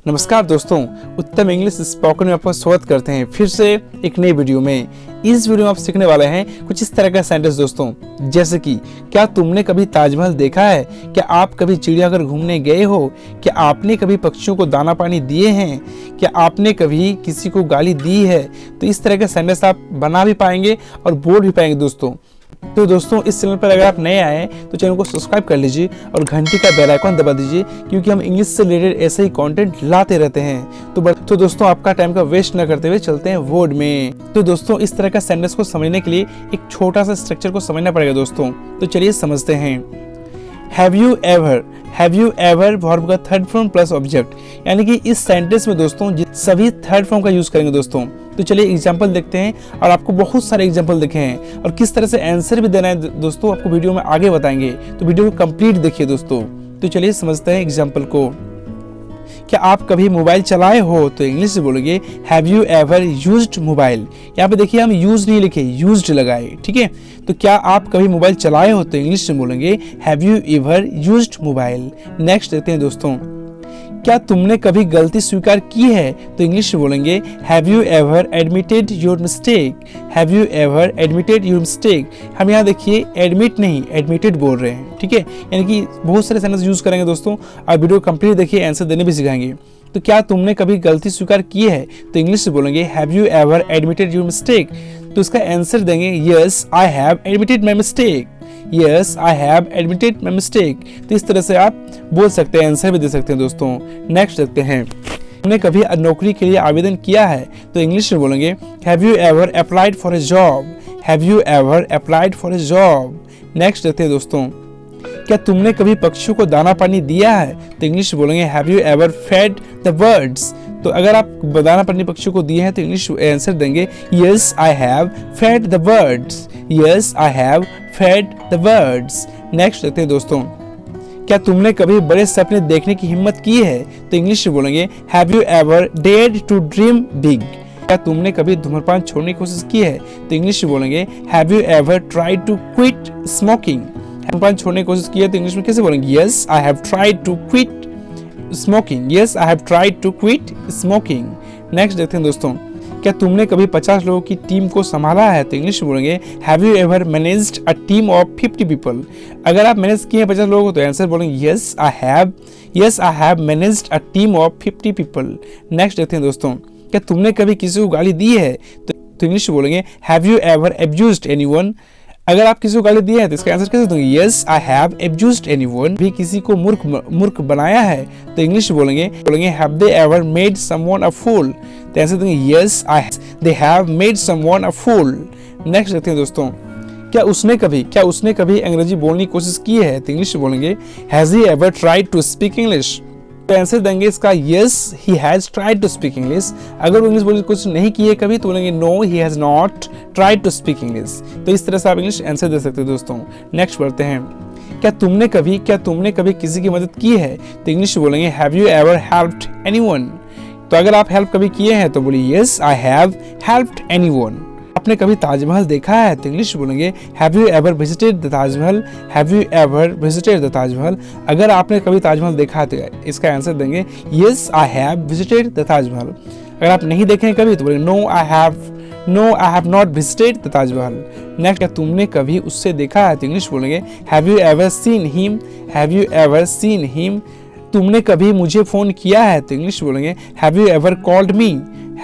नमस्कार दोस्तों, उत्तम इंग्लिश स्पोकन में आपका स्वागत करते हैं फिर से एक नई वीडियो में। इस वीडियो में आप सीखने वाले हैं कुछ इस तरह का सेंटेंस दोस्तों, जैसे कि क्या तुमने कभी ताजमहल देखा है? क्या आप कभी चिड़ियाघर घूमने गए हो? क्या आपने कभी पक्षियों को दाना पानी दिए हैं? क्या आपने कभी किसी को गाली दी है? तो इस तरह का सेंटेंस आप बना भी पाएंगे और बोल भी पाएंगे दोस्तों। तो दोस्तों, इस चैनल पर अगर आप नए आए तो चैनल को सब्सक्राइब कर लीजिए और घंटी का बेल आइकन दबा दीजिए, क्योंकि हम इंग्लिश से रिलेटेड ऐसे ही कंटेंट लाते रहते हैं। तो दोस्तों, आपका टाइम का वेस्ट न करते हुए चलते हैं वर्ड में। तो दोस्तों, इस तरह का सेंटेंस को समझने के लिए एक छोटा सा स्ट्रक्चर को समझना पड़ेगा दोस्तों। तो चलिए समझते हैं। हैव यू एवर वर्ब का थर्ड फॉर्म प्लस ऑब्जेक्ट, यानी कि इस सेंटेंस में दोस्तों सभी थर्ड फॉर्म का यूज करेंगे दोस्तों। तो चलिए एग्जाम्पल देखते हैं और आपको बहुत सारे एग्जाम्पल देखे हैं और किस तरह से आंसर भी देना है दोस्तों, आपको वीडियो में आगे बताएंगे। तो वीडियो को कंप्लीट देखिए दोस्तों। तो चलिए समझते हैं एग्जाम्पल को। क्या आप कभी मोबाइल चलाए हो? तो इंग्लिश में बोलोगे have you ever used mobile. यहाँ पे देखिए हम यूज नहीं लिखे, यूज्ड लगाए, ठीक है। तो क्या आप कभी मोबाइल चलाए हो? तो इंग्लिश में बोलेंगे have you ever used mobile. Next देखते हैं दोस्तों। क्या तुमने कभी गलती स्वीकार की है? तो इंग्लिश में बोलेंगे have you ever admitted your mistake. Have you ever admitted your mistake. हम यहाँ देखिए एडमिट नहीं एडमिटेड बोल रहे हैं, ठीक है। यानी कि बहुत सारे सेंटेंस यूज करेंगे दोस्तों और वीडियो कंप्लीट देखिए, आंसर देने भी सिखाएंगे। तो क्या तुमने कभी गलती स्वीकार की है? तो इंग्लिश में बोलेंगे have you ever admitted your mistake. तो इसका आंसर देंगे yes I have admitted my mistake. Yes I have admitted my mistake. तो इस तरह से आप बोल सकते हैं, आंसर भी दे सकते हैं दोस्तों। नेक्स्ट देखते हैं। तुमने कभी नौकरी के लिए आवेदन किया है? तो इंग्लिश में बोलेंगे have you ever applied for a job. Have you ever applied for a job. Next देखते हैं दोस्तों। क्या तुमने कभी पक्षियों को दाना पानी दिया है? तो इंग्लिश में बोलेंगे have you ever fed the birds. तो अगर आप दाना पानी पक्षियों को दिए हैं तो इंग्लिश आंसर देंगे yes I have fed the birds. Yes I have fed the birds. Next देखते हैं दोस्तों। क्या तुमने कभी बड़े सपने देखने की हिम्मत की है? तो इंग्लिश में बोलेंगे have you ever dared to dream big. क्या तुमने कभी धूम्रपान छोड़ने की कोशिश की है? तो इंग्लिश में बोलेंगे have you ever tried to quit smoking. धूम्रपान छोड़ने की कोशिश की है तो इंग्लिश में कैसे बोलेंगे yes I have tried to quit smoking. Yes I have tried to quit smoking. Next देखते हैं दोस्तों। क्या तुमने कभी 50 लोगों की टीम को संभाला है? तो इंग्लिश में बोलेंगे have you ever managed a team of 50 people. अगर आप मैनेज किए हैं 50 लोगों को तो आंसर बोलेंगे yes I have managed a team of 50 people. Next देखते हैं दोस्तों। क्या तुमने कभी किसी को गाली दी है? तो इंग्लिश में बोलेंगे have you ever abused anyone. अगर आप किसी को गाली दी है तो इसका आंसर कैसे दोगे? Yes I have abused anyone. भी किसी को मूर्ख बनाया है? तो इंग्लिश में बोलेंगे have they ever made someone a fool. तो आंसर देंगे yes they have made someone a fool. Next देखते हैं दोस्तों। क्या उसने कभी अंग्रेजी बोलने की कोशिश की है? तो इंग्लिश में बोलेंगे has he ever tried to speak English. तो आंसर देंगे इसका yes he has tried to speak English. अगर वो इंग्लिश बोलने की कोशिश नहीं की है कभी तो बोलेंगे no he has not tried to speak English. तो इस तरह से आप इंग्लिश आंसर दे सकते हैं दोस्तों। नेक्स्ट पढ़ते हैं। क्या तुमने कभी किसी की मदद की है? तो इंग्लिश में बोलेंगे have you ever helped anyone. तो अगर आप हेल्प कभी किए हैं तो बोलिए yes I have helped anyone. आपने कभी ताजमहल देखा है? तो इंग्लिश में बोलेंगे have you ever visited the Taj Mahal. Have you ever visited the Taj Mahal. अगर आपने कभी ताजमहल देखा है तो इसका आंसर देंगे yes I have visited the Taj Mahal. अगर आप नहीं देखे हैं कभी तो बोलेंगे no I have not visited the Taj Mahal. Next, क्या तुमने कभी उससे देखा है? तो इंग्लिश बोलेंगे have you ever seen him. Have you ever seen him. तुमने कभी मुझे फोन किया है? तो इंग्लिश बोलेंगे have you ever called me.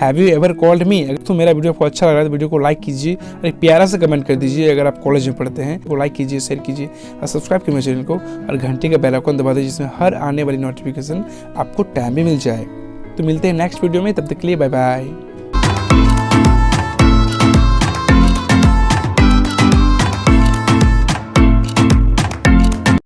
Have you ever called me. अगर तो मेरा वीडियो आपको अच्छा लग रहा है तो वीडियो को लाइक कीजिए और एक प्यारा सा कमेंट कर दीजिए। अगर आप कॉलेज में पढ़ते हैं तो लाइक कीजिए, शेयर कीजिए और सब्सक्राइब कीजिए चैनल को और घंटे का बेल आइकन दबा दीजिए, जिसमें हर आने वाली नोटिफिकेशन आपको टाइम में मिल जाए। तो मिलते हैं नेक्स्ट वीडियो में, तब तक के लिए बाय बाय।